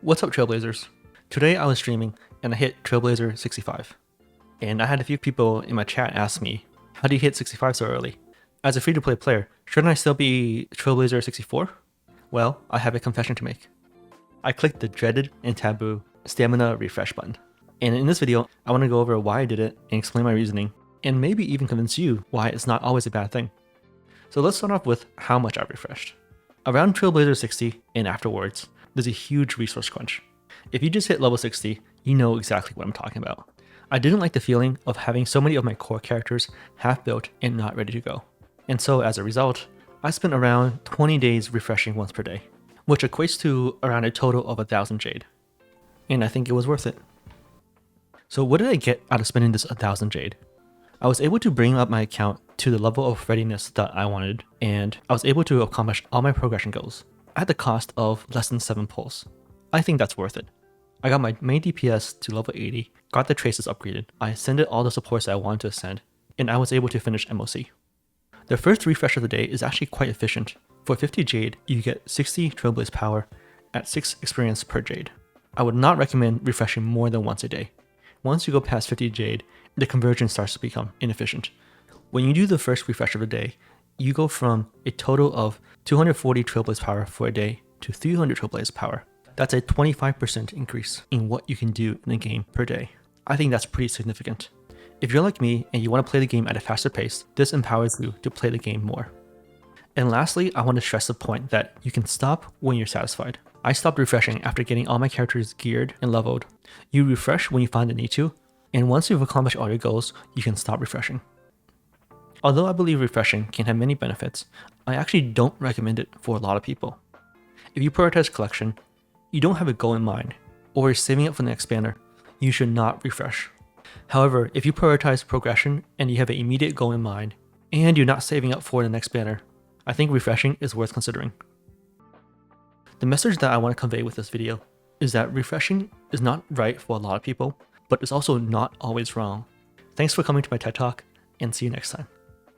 What's up, Trailblazers? Today I was streaming and I hit Trailblazer 65. And I had a few people in my chat ask me, how do you hit 65 so early? As a free-to-play player, shouldn't I still be Trailblazer 64? Well, I have a confession to make. I clicked the dreaded and taboo stamina refresh button. And in this video, I want to go over why I did it and explain my reasoning, and maybe even convince you why it's not always a bad thing. So let's start off with how much I refreshed. Around Trailblazer 60 and afterwards, there's a huge resource crunch. If you just hit level 60, you know exactly what I'm talking about. I didn't like the feeling of having so many of my core characters half built and not ready to go. And so as a result, I spent around 20 days refreshing once per day, which equates to around a total of 1,000 jade. And I think it was worth it. So what did I get out of spending this 1,000 jade? I was able to bring up my account to the level of readiness that I wanted, and I was able to accomplish all my progression goals at the cost of less than 7 pulls. I think that's worth it. I got my main DPS to level 80, got the traces upgraded, I ascended all the supports that I wanted to ascend, and I was able to finish MOC. The first refresh of the day is actually quite efficient. For 50 jade, you get 60 Trailblaze power at 6 experience per jade. I would not recommend refreshing more than once a day. Once you go past 50 jade, the conversion starts to become inefficient. When you do the first refresh of the day, you go from a total of 240 Trailblaze power for a day to 300 Trailblaze power. That's a 25% increase in what you can do in a game per day. I think that's pretty significant. If you're like me and you want to play the game at a faster pace, this empowers you to play the game more. And lastly, I want to stress the point that you can stop when you're satisfied. I stopped refreshing after getting all my characters geared and leveled. You refresh when you find the need to, and once you've accomplished all your goals, you can stop refreshing. Although I believe refreshing can have many benefits, I actually don't recommend it for a lot of people. If you prioritize collection, you don't have a goal in mind, or you're saving up for the next banner, you should not refresh. However, if you prioritize progression and you have an immediate goal in mind, and you're not saving up for the next banner, I think refreshing is worth considering. The message that I want to convey with this video is that refreshing is not right for a lot of people, but it's also not always wrong. Thanks for coming to my TED Talk, and see you next time.